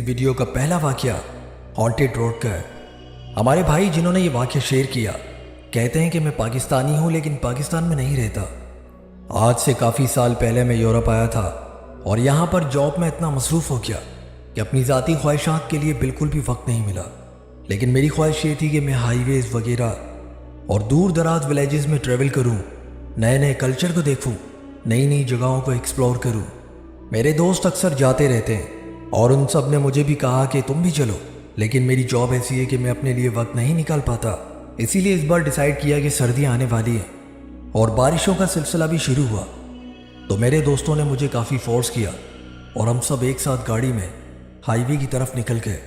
Video का पहला वाकया हॉन्टेड रोड का है। हमारे भाई जिन्होंने ये वाकया शेयर किया कहते हैं कि मैं पाकिस्तानी हूँ लेकिन पाकिस्तान में नहीं रहता। आज से काफ़ी साल पहले मैं यूरोप आया था और यहाँ पर जॉब में इतना मसरूफ़ हो गया कि अपनी ज़ाती ख्वाहिशात के लिए बिल्कुल भी वक्त नहीं मिला। लेकिन मेरी ख्वाहिश ये थी कि मैं हाईवेज़ वगैरह और दूर दराज विलेजेस में ट्रैवल करूँ, नए नए कल्चर को देखूँ, नई नई जगहों को एक्सप्लोर करूँ। मेरे दोस्त अक्सर जाते रहते हैं और उन सब ने मुझे भी कहा कि तुम भी चलो, लेकिन मेरी जॉब ऐसी है कि मैं अपने लिए वक्त नहीं निकाल पाता। इसीलिए इस बार डिसाइड किया कि सर्दियाँ आने वाली हैं और बारिशों का सिलसिला भी शुरू हुआ, तो मेरे दोस्तों ने मुझे काफ़ी फोर्स किया और हम सब एक साथ गाड़ी में हाईवे की तरफ निकल गए।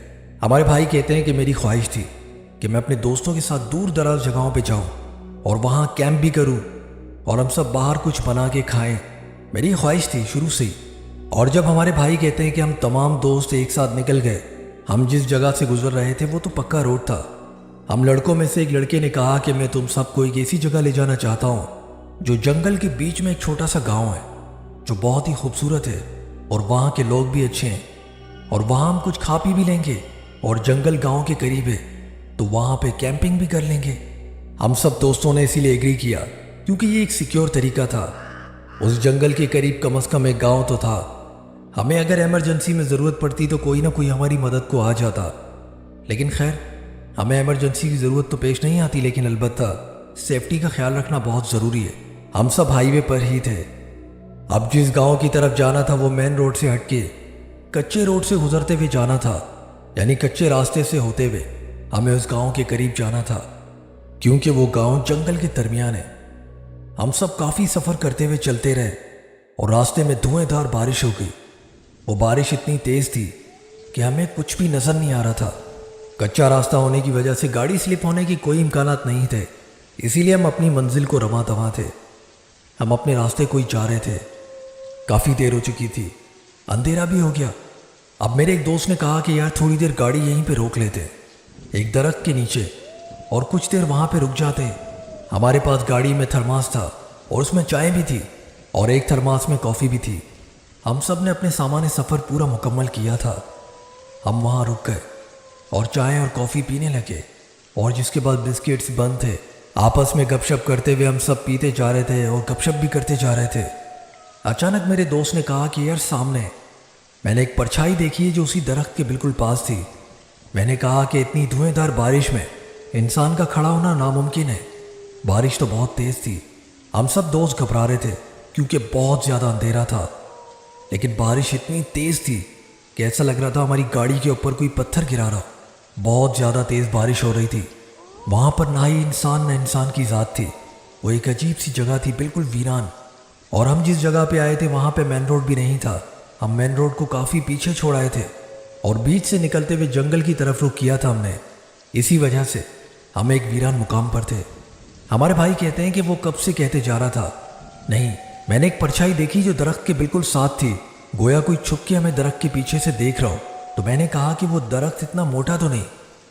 हमारे भाई कहते हैं कि मेरी ख्वाहिश थी कि मैं अपने दोस्तों के साथ दूर दराज जगहों पे जाऊं और वहाँ कैंप भी करूं और हम सब बाहर कुछ बना के खाएं। मेरी ख्वाहिश थी शुरू से ही। और जब हमारे भाई कहते हैं कि हम तमाम दोस्त एक साथ निकल गए, हम जिस जगह से गुजर रहे थे वो तो पक्का रोड था। हम लड़कों में से एक लड़के ने कहा कि मैं तुम सबको एक ऐसी जगह ले जाना चाहता हूँ जो जंगल के बीच में एक छोटा सा गाँव है जो बहुत ही खूबसूरत है और वहाँ के लोग भी अच्छे हैं और वहाँ हम कुछ खा पी भी लेंगे और जंगल गांव के करीब है तो वहाँ पे कैंपिंग भी कर लेंगे। हम सब दोस्तों ने इसीलिए एग्री किया क्योंकि ये एक सिक्योर तरीका था। उस जंगल के करीब कम से कम एक गांव तो था, हमें अगर इमरजेंसी में ज़रूरत पड़ती तो कोई ना कोई हमारी मदद को आ जाता। लेकिन खैर हमें इमरजेंसी की ज़रूरत तो पेश नहीं आती, लेकिन अलबत्ता सेफ्टी का ख्याल रखना बहुत ज़रूरी है। हम सब हाईवे पर ही थे। अब जिस गाँव की तरफ जाना था वो मेन रोड से हटके कच्चे रोड से गुजरते हुए जाना था, यानी कच्चे रास्ते से होते हुए हमें उस गांव के करीब जाना था क्योंकि वो गांव जंगल के दरमियान है। हम सब काफ़ी सफ़र करते हुए चलते रहे और रास्ते में धुएंधार बारिश हो गई। वो बारिश इतनी तेज़ थी कि हमें कुछ भी नज़र नहीं आ रहा था। कच्चा रास्ता होने की वजह से गाड़ी स्लिप होने की कोई इम्कानात नहीं थे, इसीलिए हम अपनी मंजिल को रवां तवां थे। हम अपने रास्ते को ही जा रहे थे। काफ़ी देर हो चुकी थी, अंधेरा भी हो गया। अब मेरे एक दोस्त ने कहा कि यार थोड़ी देर गाड़ी यहीं पे रोक लेते एक दरख्त के नीचे और कुछ देर वहाँ पे रुक जाते। हमारे पास गाड़ी में थर्मास था और उसमें चाय भी थी और एक थर्मास में कॉफ़ी भी थी। हम सब ने अपने सामान्य सफ़र पूरा मुकम्मल किया था। हम वहाँ रुक गए और चाय और कॉफ़ी पीने लगे और जिसके बाद बिस्किट्स बंद थे। आपस में गपशप करते हुए हम सब पीते जा रहे थे और गपशप भी करते जा रहे थे। अचानक मेरे दोस्त ने कहा कि यार सामने मैंने एक परछाई देखी जो उसी दरख्त के बिल्कुल पास थी। मैंने कहा कि इतनी धुएंधार बारिश में इंसान का खड़ा होना नामुमकिन है। बारिश तो बहुत तेज़ थी। हम सब दोस्त घबरा रहे थे क्योंकि बहुत ज़्यादा अंधेरा था, लेकिन बारिश इतनी तेज़ थी कि ऐसा लग रहा था हमारी गाड़ी के ऊपर कोई पत्थर गिरा रहा। बहुत ज़्यादा तेज़ बारिश हो रही थी। वहाँ पर ना ही इंसान न इंसान की ज़ात थी। वो एक अजीब सी जगह थी, बिल्कुल वीरान। और हम जिस जगह पे आए थे वहाँ पे मेन रोड भी नहीं था। हम मेन रोड को काफ़ी पीछे छोड़ आए थे और बीच से निकलते हुए जंगल की तरफ रुख किया था हमने। इसी वजह से हम एक वीरान मुकाम पर थे। हमारे भाई कहते हैं कि वो कब से कहते जा रहा था, नहीं मैंने एक परछाई देखी जो दरख्त के बिल्कुल साथ थी, गोया कोई छुप के हमें दरख्त के पीछे से देख रहा हो। तो मैंने कहा कि वो दरख्त इतना मोटा तो नहीं,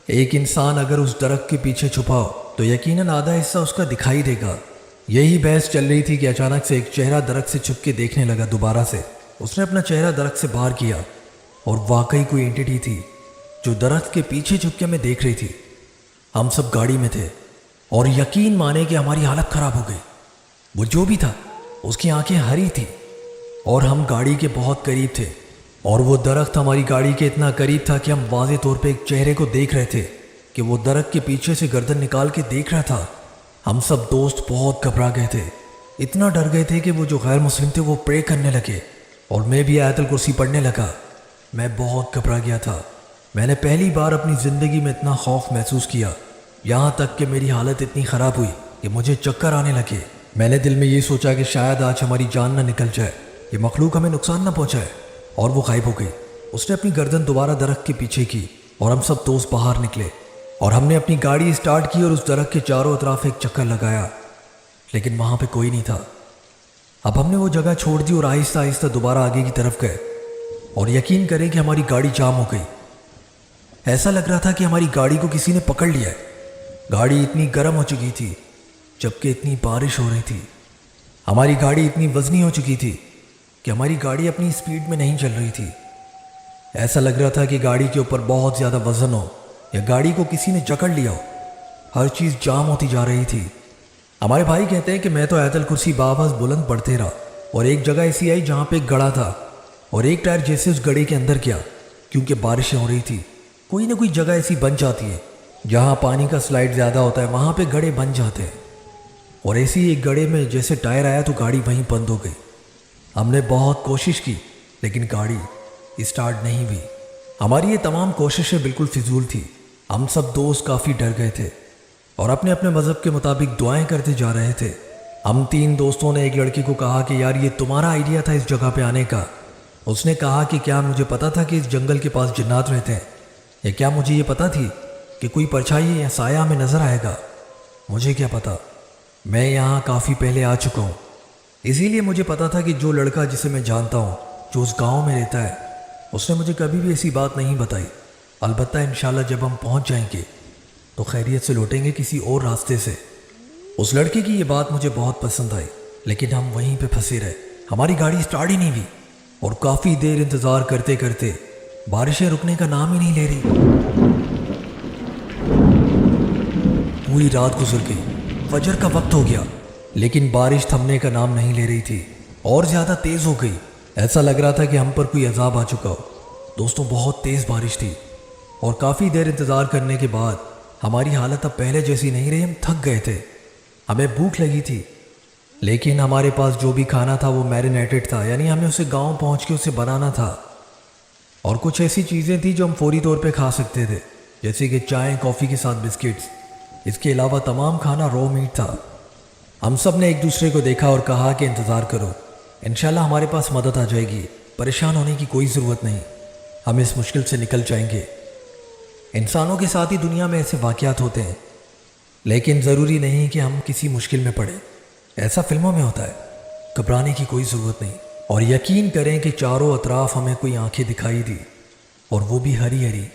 एक इंसान अगर उस दरख्त के पीछे छुपा हो तो यकीनन आधा हिस्सा उसका दिखाई देगा। यही बहस चल रही थी कि अचानक से एक चेहरा दरख्त से छुप के देखने लगा। दोबारा से उसने अपना चेहरा दरख्त से बाहर किया और वाकई कोई एंटिटी थी जो दरख्त के पीछे छुप के हमें देख रही थी। हम सब गाड़ी में थे और यकीन माने कि हमारी हालत ख़राब हो गई। वो जो भी था उसकी आंखें हरी थी और हम गाड़ी के बहुत करीब थे और वो दरख्त हमारी गाड़ी के इतना करीब था कि हम वाज़े तौर पे एक चेहरे को देख रहे थे कि वो दरख्त के पीछे से गर्दन निकाल के देख रहा था। हम सब दोस्त बहुत घबरा गए थे, इतना डर गए थे कि वो जो गैर मुस्लिम थे वो प्रे करने लगे और मैं भी आयतुल कुर्सी पढ़ने लगा। मैं बहुत घबरा गया था। मैंने पहली बार अपनी ज़िंदगी में इतना खौफ महसूस किया, यहाँ तक कि मेरी हालत इतनी ख़राब हुई कि मुझे चक्कर आने लगे। मैंने दिल में ये सोचा कि शायद आज हमारी जान ना निकल जाए, ये मखलूक हमें नुकसान ना पहुँचाए, और वो गायब हो गई। उसने अपनी गर्दन दोबारा दरख्त के पीछे की और हम सब दोस्त बाहर निकले और हमने अपनी गाड़ी स्टार्ट की और उस दरख्त के चारों तरफ एक चक्कर लगाया, लेकिन वहाँ पे कोई नहीं था। अब हमने वो जगह छोड़ दी और आहिस्ता आहिस्ता दोबारा आगे की तरफ गए और यकीन करें कि हमारी गाड़ी जाम हो गई। ऐसा लग रहा था कि हमारी गाड़ी को किसी ने पकड़ लिया है। गाड़ी इतनी गर्म हो चुकी थी जबकि इतनी बारिश हो रही थी। हमारी गाड़ी इतनी वजनी हो चुकी थी कि हमारी गाड़ी अपनी स्पीड में नहीं चल रही थी। ऐसा लग रहा था कि गाड़ी के ऊपर बहुत ज़्यादा वजन हो या गाड़ी को किसी ने जकड़ लिया हो। हर चीज़ जाम होती जा रही थी। हमारे भाई कहते हैं कि मैं तो आयतल कुर्सी बाबस बुलंद पढ़ते रहा और एक जगह ऐसी आई जहाँ पे एक गड़ा था और एक टायर जैसे उस गड़े के अंदर गया। क्योंकि बारिशें हो रही थी, कोई ना कोई जगह ऐसी बन जाती है जहाँ पानी का स्लाइड ज़्यादा होता है, वहाँ पे गड़े बन जाते हैं। और ऐसे ही एक गड़े में जैसे टायर आया तो गाड़ी वहीं बंद हो गई। हमने बहुत कोशिश की लेकिन गाड़ी स्टार्ट नहीं हुई। हमारी ये तमाम कोशिशें बिल्कुल फिजूल थी। हम सब दोस्त काफ़ी डर गए थे और अपने अपने मज़हब के मुताबिक दुआएं करते जा रहे थे। हम 3 दोस्तों ने एक लड़की को कहा कि यार ये तुम्हारा आइडिया था इस जगह पे आने का। उसने कहा कि क्या मुझे पता था कि इस जंगल के पास जिन्नात रहते हैं, या क्या मुझे ये पता थी कि कोई परछाई या साया हमें नज़र आएगा। मुझे क्या पता, मैं यहाँ काफ़ी पहले आ चुका हूँ, इसीलिए मुझे पता था कि जो लड़का जिसे मैं जानता हूँ जो उस गांव में रहता है, उसने मुझे कभी भी ऐसी बात नहीं बताई। अलबत्ता इंशाल्लाह जब हम पहुँच जाएंगे तो खैरियत से लौटेंगे किसी और रास्ते से। उस लड़के की ये बात मुझे बहुत पसंद आई, लेकिन हम वहीं पे फंसे रहे। हमारी गाड़ी स्टार्ट ही नहीं हुई और काफ़ी देर इंतज़ार करते करते बारिशें रुकने का नाम ही नहीं ले रही। पूरी रात गुजर गई, फजर का वक्त हो गया, लेकिन बारिश थमने का नाम नहीं ले रही थी और ज़्यादा तेज़ हो गई। ऐसा लग रहा था कि हम पर कोई अजाब आ चुका हो। दोस्तों, बहुत तेज़ बारिश थी और काफ़ी देर इंतज़ार करने के बाद हमारी हालत अब पहले जैसी नहीं रही। हम थक गए थे, हमें भूख लगी थी, लेकिन हमारे पास जो भी खाना था वो मैरिनेटेड था, यानी हमें उसे गांव पहुंच के उसे बनाना था। और कुछ ऐसी चीज़ें थी जो हम फौरी तौर पे खा सकते थे, जैसे कि चाय कॉफ़ी के साथ बिस्किट्स। इसके अलावा तमाम खाना रॉ मीट था। हम सब ने एक दूसरे को देखा और कहा कि इंतज़ार करो, इंशाल्लाह हमारे पास मदद आ जाएगी, परेशान होने की कोई ज़रूरत नहीं, हम इस मुश्किल से निकल जाएंगे। इंसानों के साथ ही दुनिया में ऐसे वाक़यात होते हैं, लेकिन ज़रूरी नहीं कि हम किसी मुश्किल में पड़े। ऐसा फिल्मों में होता है, घबराने की कोई ज़रूरत नहीं। और यकीन करें कि चारों अतराफ हमें कोई आंखें दिखाई दी, और वो भी हरी हरी।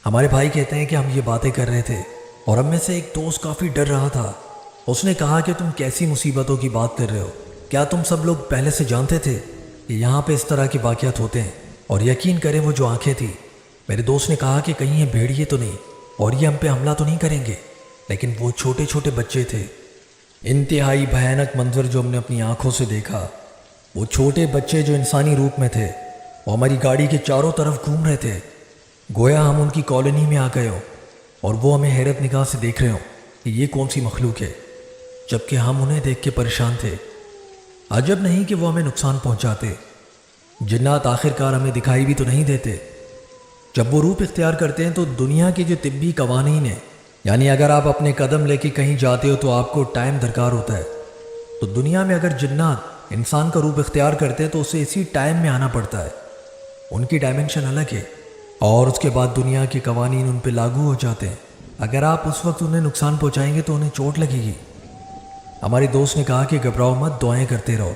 हमारे भाई कहते हैं कि हम ये बातें कर रहे थे और हम में से एक दोस्त काफ़ी डर रहा था। उसने कहा कि तुम कैसी मुसीबतों की बात कर रहे हो, क्या तुम सब लोग पहले से जानते थे कि यहाँ पे इस तरह के वाक़यात होते हैं? और यकीन करें वो जो आंखें थी, मेरे दोस्त ने कहा कि कहीं ये भेड़िए तो नहीं और ये हम पे हमला तो नहीं करेंगे, लेकिन वो छोटे छोटे बच्चे थे। इंतहाई भयानक मंजर जो हमने अपनी आंखों से देखा, वो छोटे बच्चे जो इंसानी रूप में थे, वो हमारी गाड़ी के चारों तरफ घूम रहे थे, गोया हम उनकी कॉलोनी में आ गए हो और वो हमें हैरत निगाह से देख रहे हो कि ये कौन सी मखलूक है, जबकि हम उन्हें देख के परेशान थे। अजब नहीं कि वो हमें नुकसान पहुंचाते। जिन्नात आखिरकार हमें दिखाई भी तो नहीं देते। जब वो रूप इख्तियार करते हैं तो दुनिया के जो तिब्बी कवानीन है, यानी अगर आप अपने कदम लेके कहीं जाते हो तो आपको टाइम दरकार होता है, तो दुनिया में अगर जिन्नात इंसान का रूप इख्तियार करते हैं तो उसे इसी टाइम में आना पड़ता है। उनकी डायमेंशन अलग है और उसके बाद दुनिया के कवानीन उन पर लागू हो जाते हैं। अगर आप उस वक्त उन्हें नुकसान पहुंचाएंगे तो उन्हें चोट लगेगी। हमारे दोस्त ने कहा कि घबराओ मत, दुआएं करते रहो।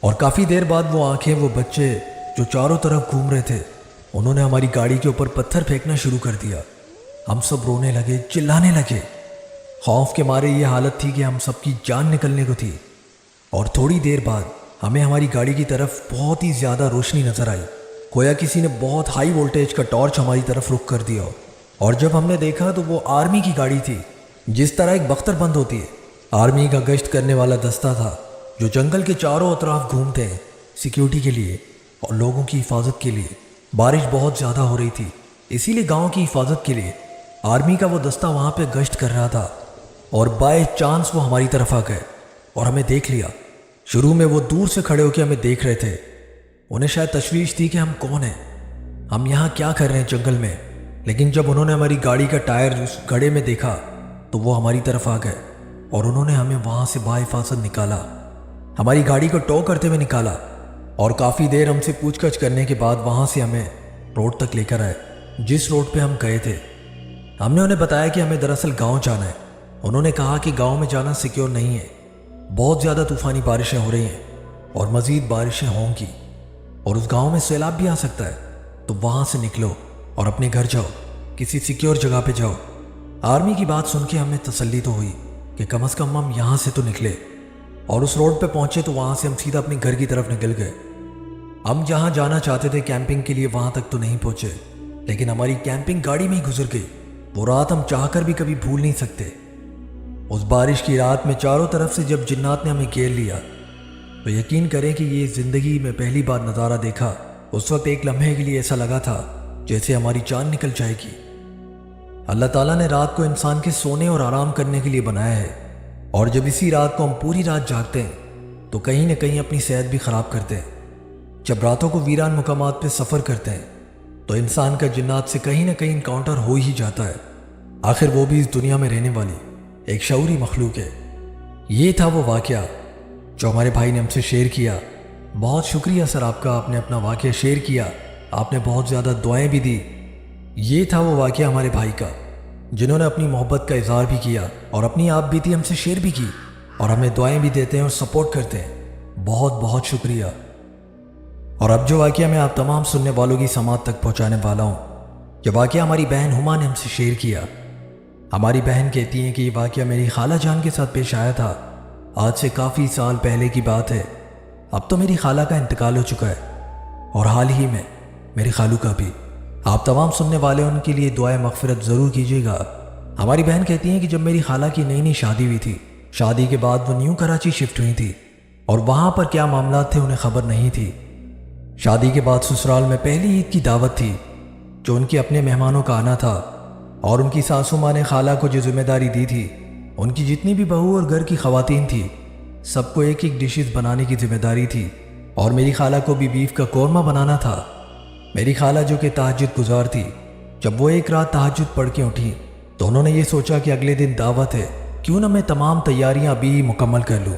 और काफ़ी देर बाद वो आंखें, वो बच्चे जो चारों तरफ घूम रहे थे, उन्होंने हमारी गाड़ी के ऊपर पत्थर फेंकना शुरू कर दिया। हम सब रोने लगे, चिल्लाने लगे। खौफ के मारे ये हालत थी कि हम सबकी जान निकलने को थी। और थोड़ी देर बाद हमें हमारी गाड़ी की तरफ बहुत ही ज़्यादा रोशनी नज़र आई, गोया किसी ने बहुत हाई वोल्टेज का टॉर्च हमारी तरफ रुख कर दिया। और जब हमने देखा तो वो आर्मी की गाड़ी थी। जिस तरह एक बख्तर बंद होती है, आर्मी का गश्त करने वाला दस्ता था जो जंगल के चारों अतराफ घूमते हैं सिक्योरिटी के लिए और लोगों की हिफाजत के लिए। बारिश बहुत ज़्यादा हो रही थी, इसीलिए गांव की हिफाजत के लिए आर्मी का वो दस्ता वहाँ पे गश्त कर रहा था। और बाय चांस वो हमारी तरफ आ गए और हमें देख लिया। शुरू में वो दूर से खड़े होकर हमें देख रहे थे। उन्हें शायद तशवीश थी कि हम कौन हैं, हम यहाँ क्या कर रहे हैं जंगल में। लेकिन जब उन्होंने हमारी गाड़ी का टायर उस गड्ढे में देखा तो वो हमारी तरफ आ गए और उन्होंने हमें वहाँ से बाहिफाजत निकाला, हमारी गाड़ी को टो करते हुए निकाला। और काफ़ी देर हमसे पूछताछ करने के बाद वहाँ से हमें रोड तक लेकर आए जिस रोड पे हम गए थे। हमने उन्हें बताया कि हमें दरअसल गांव जाना है। उन्होंने कहा कि गांव में जाना सिक्योर नहीं है, बहुत ज़्यादा तूफ़ानी बारिशें हो रही हैं और मज़ीद बारिशें होंगी और उस गांव में सैलाब भी आ सकता है, तो वहाँ से निकलो और अपने घर जाओ, किसी सिक्योर जगह पे जाओ। आर्मी की बात सुन के हमें तसल्ली तो हुई कि कम से कम हम यहाँ से तो निकले। और उस रोड पे पहुँचे तो वहाँ से हम सीधा अपने घर की तरफ निकल गए। हम जहाँ जाना चाहते थे कैंपिंग के लिए वहाँ तक तो नहीं पहुँचे, लेकिन हमारी कैंपिंग गाड़ी में ही गुजर गई। वो रात हम चाहकर भी कभी भूल नहीं सकते। उस बारिश की रात में चारों तरफ से जब जिन्नात ने हमें घेर लिया तो यकीन करें कि ये ज़िंदगी में पहली बार नज़ारा देखा। उस वक्त एक लम्हे के लिए ऐसा लगा था जैसे हमारी जान निकल जाएगी। अल्लाह ताला ने रात को इंसान के सोने और आराम करने के लिए बनाया है, और जब इसी रात को हम पूरी रात जागते हैं तो कहीं ना कहीं अपनी सेहत भी ख़राब करते हैं। जब रातों को वीरान मुकामात पे सफ़र करते हैं तो इंसान का जिन्नात से कहीं ना कहीं इनकाउंटर हो ही जाता है। आखिर वो भी इस दुनिया में रहने वाली एक शऊरी मखलूक है। ये था वो वाक़या जो हमारे भाई ने हमसे शेयर किया। बहुत शुक्रिया सर आपका, आपने अपना वाक़या शेयर किया, आपने बहुत ज़्यादा दुआएं भी दी। ये था वो वाक़या हमारे भाई का जिन्होंने अपनी मोहब्बत का इज़हार भी किया और अपनी आप बीती हमसे शेयर भी की, और हमें दुआएं भी देते हैं और सपोर्ट करते हैं। बहुत बहुत शुक्रिया। और अब जो वाक़या मैं आप तमाम सुनने वालों की समात तक पहुँचाने वाला हूँ, ये वाक़या हमारी बहन हुमा ने हमसे शेयर किया। हमारी बहन कहती हैं कि ये वाक़या मेरी खाला जान के साथ पेश आया था। आज से काफ़ी साल पहले की बात है। अब तो मेरी खाला का इंतकाल हो चुका है, और हाल ही में मेरी खालू का भी। आप तमाम सुनने वाले उनके लिए दुआए मग़फ़िरत ज़रूर कीजिएगा। हमारी बहन कहती हैं कि जब मेरी खाला की नई नई शादी हुई थी, शादी के बाद वो न्यू कराची शिफ्ट हुई थी, और वहाँ पर क्या मामला थे उन्हें ख़बर नहीं थी। शादी के बाद ससुराल में पहली ईद की दावत थी जो उनके अपने मेहमानों का आना था, और उनकी सासू माँ ने खाला को जो जिम्मेदारी दी थी, उनकी जितनी भी बहू और घर की ख़वातीन थी सबको एक एक डिशेस बनाने की जिम्मेदारी थी, और मेरी खाला को भी बीफ का कौरमा बनाना था। मेरी खाला जो कि तहज्जुद गुजार थी, जब वो एक रात तहज्जुद पढ़ के उठी तो उन्होंने ये सोचा कि अगले दिन दावत है, क्यों ना मैं तमाम तैयारियां अभी मुकम्मल कर लूँ।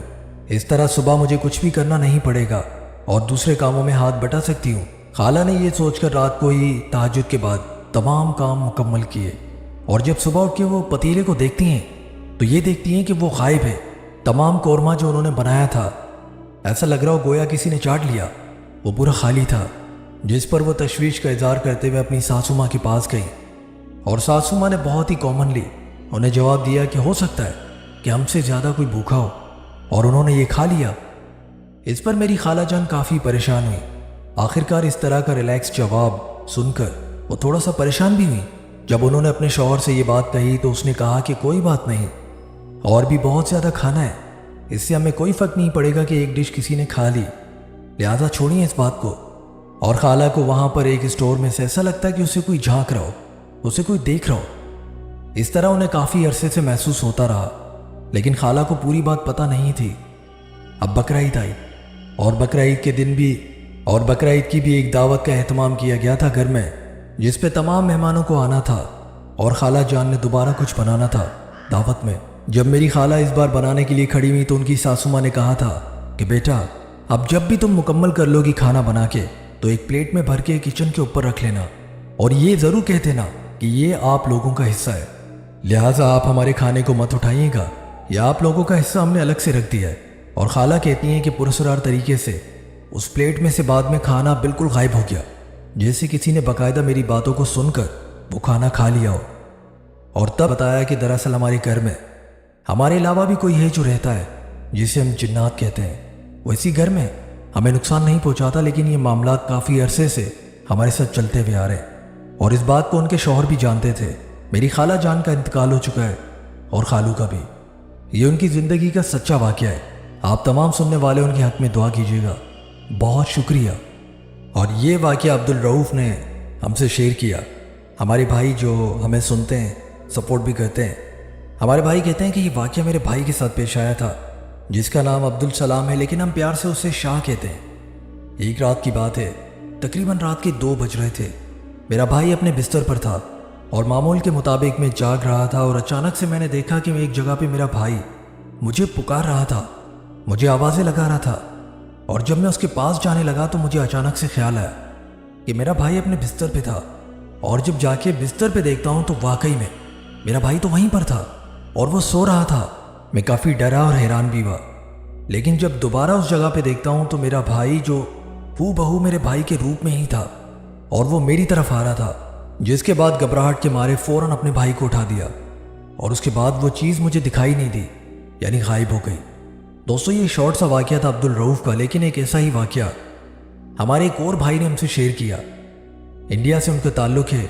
इस तरह सुबह मुझे कुछ भी करना नहीं पड़ेगा और दूसरे कामों में हाथ बटा सकती हूँ। खाला ने ये सोचकर रात को ही तहज्जुद के बाद तमाम काम मुकम्मल किए, और जब सुबह उठ के वो पतीले को देखती हैं तो ये देखती हैं कि वो गायब है। तमाम कौरमा जो उन्होंने बनाया था ऐसा लग रहा हो गोया किसी ने चाट लिया, वो पूरा खाली था। जिस पर वो तशवीश का इज़हार करते हुए अपनी सासू माँ के पास गई, और सासू माँ ने बहुत ही कॉमनली उन्हें जवाब दिया कि हो सकता है कि हमसे ज़्यादा कोई भूखा हो और उन्होंने ये खा लिया। इस पर मेरी खाला जान काफ़ी परेशान हुई। आखिरकार इस तरह का रिलैक्स जवाब सुनकर वो थोड़ा सा परेशान भी हुई। जब उन्होंने अपने शौहर से ये बात कही तो उसने कहा कि कोई बात नहीं, और भी बहुत ज़्यादा खाना है, इससे हमें कोई फ़र्क नहीं पड़ेगा कि एक डिश किसी ने खा ली, लिहाजा छोड़िए इस बात को। और खाला को वहाँ पर एक स्टोर में से ऐसा लगता है कि उसे कोई झांक रहा हो, उसे कोई देख रहा हो। इस तरह उन्हें काफ़ी अरसे से महसूस होता रहा, लेकिन खाला को पूरी बात पता नहीं थी। अब बकरा ईद आई, और बकरा ईद के दिन भी और बकरा ईद की भी एक दावत का एहतमाम किया गया था घर में, जिस पे तमाम मेहमानों को आना था, और खाला जान ने दोबारा कुछ बनाना था दावत में। जब मेरी खाला इस बार बनाने के लिए खड़ी हुई तो उनकी सासू माँ ने कहा था कि बेटा, अब जब भी तुम मुकम्मल कर लोगी खाना बना के तो एक प्लेट में भर के किचन के ऊपर रख लेना, और ये ज़रूर कह देना कि ये आप लोगों का हिस्सा है, लिहाजा आप हमारे खाने को मत उठाइएगा, यह आप लोगों का हिस्सा हमने अलग से रख दिया है। और खाला कहती हैं कि पुरस्कार तरीके से उस प्लेट में से बाद में खाना बिल्कुल गायब हो गया, जैसे किसी ने बाकायदा मेरी बातों को सुनकर वो खाना खा लिया हो। और तब बताया कि दरअसल हमारे घर में हमारे अलावा भी कोई है जो रहता है जिसे हम जिन्नात कहते हैं। वो इसी घर में हमें नुकसान नहीं पहुंचाता, लेकिन ये मामला काफ़ी अरसे से हमारे साथ चलते हुए आ रहे हैं, और इस बात को उनके शौहर भी जानते थे। मेरी खाला जान का इंतकाल हो चुका है, और खालू का भी। ये उनकी ज़िंदगी का सच्चा वाक़या है। आप तमाम सुनने वाले उनके हक़ में दुआ कीजिएगा। बहुत शुक्रिया। और ये वाक़या अब्दुल रऊफ़ ने हमसे शेयर किया। हमारे भाई जो हमें सुनते हैं, सपोर्ट भी करते हैं, हमारे भाई कहते हैं कि ये वाक़या मेरे भाई के साथ पेश आया था, जिसका नाम अब्दुल सलाम है, लेकिन हम प्यार से उसे शाह कहते हैं। एक रात की बात है, तकरीबन रात के 2 बज रहे थे। मेरा भाई अपने बिस्तर पर था और मामूल के मुताबिक मैं जाग रहा था, और अचानक से मैंने देखा कि एक जगह पे मेरा भाई मुझे पुकार रहा था, मुझे आवाज़ें लगा रहा था। और जब मैं उसके पास जाने लगा तो मुझे अचानक से ख्याल आया कि मेरा भाई अपने बिस्तर पे था, और जब जाके बिस्तर पे देखता हूँ तो वाकई में मेरा भाई तो वहीं पर था और वो सो रहा था। मैं काफ़ी डरा और हैरान भी हुआ, लेकिन जब दोबारा उस जगह पे देखता हूँ तो मेरा भाई जो हूबहू मेरे भाई के रूप में ही था, और वो मेरी तरफ आ रहा था। जिसके बाद घबराहट के मारे फ़ौरन अपने भाई को उठा दिया, और उसके बाद वो चीज़ मुझे दिखाई नहीं दी, यानी गायब हो गई। दोस्तों, ये शॉर्ट सा वाक़या था अब्दुल रऊफ़ का, लेकिन एक ऐसा ही वाक़या हमारे एक और भाई ने हमसे शेयर किया। इंडिया से उनका ताल्लुक़ है।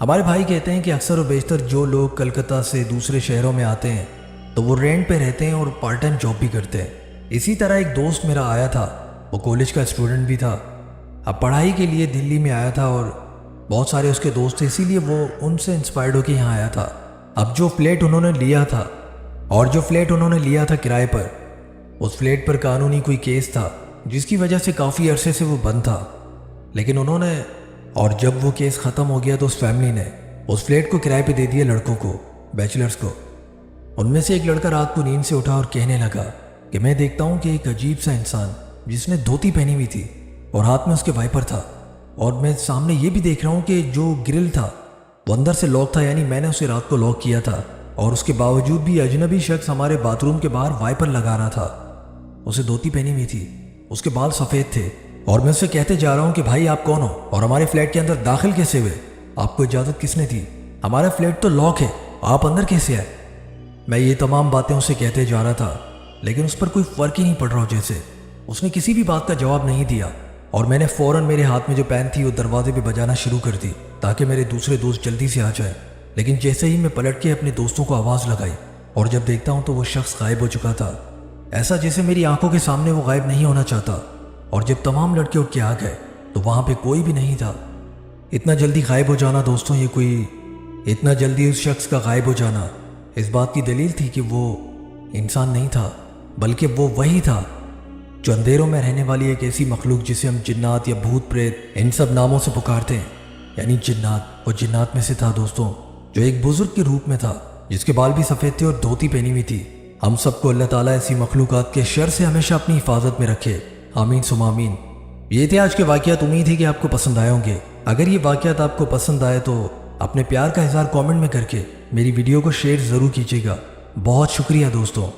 हमारे भाई कहते हैं कि अक्सर व बेशतर जो लोग कलकत्ता से दूसरे शहरों में आते हैं तो वो रेंट पे रहते हैं और पार्ट टाइम जॉब भी करते हैं। इसी तरह एक दोस्त मेरा आया था, वो कॉलेज का स्टूडेंट भी था। अब पढ़ाई के लिए दिल्ली में आया था और बहुत सारे उसके दोस्त थे, इसीलिए वो उनसे इंस्पायर्ड होकर यहाँ आया था। अब जो फ्लैट उन्होंने लिया था किराए पर, उस फ्लैट पर कानूनी कोई केस था जिसकी वजह से काफ़ी अरसे से वो बंद था। लेकिन जब वो केस ख़त्म हो गया तो उस फैमिली ने उस फ्लैट को किराए पे दे दिया लड़कों को, बैचलर्स को। उनमें से एक लड़का रात को नींद से उठा और कहने लगा कि मैं देखता हूँ कि एक अजीब सा इंसान जिसने धोती पहनी हुई थी और हाथ में उसके वाइपर था, और मैं सामने ये भी देख रहा हूँ कि जो ग्रिल था वो अंदर से लॉक था, यानी मैंने उसे रात को लॉक किया था और उसके बावजूद भी अजनबी शख्स हमारे बाथरूम के बाहर वाइपर लगा रहा था। उसे धोती पहनी हुई थी, उसके बाल सफ़ेद थे, और मैं उससे कहते जा रहा हूँ कि भाई आप कौन हो और हमारे फ्लैट के अंदर दाखिल कैसे हुए? आपको इजाज़त किसने दी? हमारा फ्लैट तो लॉक है, आप अंदर कैसे आए? मैं ये तमाम बातें उसे कहते जा रहा था, लेकिन उस पर कोई फ़र्क ही नहीं पड़ रहा जैसे। उसने किसी भी बात का जवाब नहीं दिया और मैंने फ़ौरन मेरे हाथ में जो पेन थी वो दरवाजे पे बजाना शुरू कर दी ताकि मेरे दूसरे दोस्त जल्दी से आ जाए। लेकिन जैसे ही मैं पलट के अपने दोस्तों को आवाज़ लगाई और जब देखता हूँ तो वो शख्स गायब हो चुका था, ऐसा जैसे मेरी आंखों के सामने वो गायब नहीं होना चाहता। और जब तमाम लड़के उठ के आ गए तो वहाँ पे कोई भी नहीं था। इतना जल्दी गायब हो जाना दोस्तों, इतना जल्दी उस शख्स का गायब हो जाना इस बात की दलील थी कि वो इंसान नहीं था, बल्कि वो वही था जो अंधेरों में रहने वाली एक ऐसी मखलूक जिसे हम जिन्नात या भूत प्रेत इन सब नामों से पुकारते हैं, यानी जिन्नात। वो जिन्नात में से था दोस्तों, जो एक बुजुर्ग के रूप में था जिसके बाल भी सफ़ेद थे और धोती पहनी हुई थी। हम सबको अल्लाह ताला ऐसी मखलूकात के शर से हमेशा अपनी हिफाजत में रखे, आमीन सुम आमीन। ये थे आज के वाक़यात। उम्मीद है कि आपको पसंद आए होंगे। अगर ये वाक़यात आपको पसंद आए तो अपने प्यार का इज़हार कमेंट में करके मेरी वीडियो को शेयर ज़रूर कीजिएगा। बहुत शुक्रिया दोस्तों।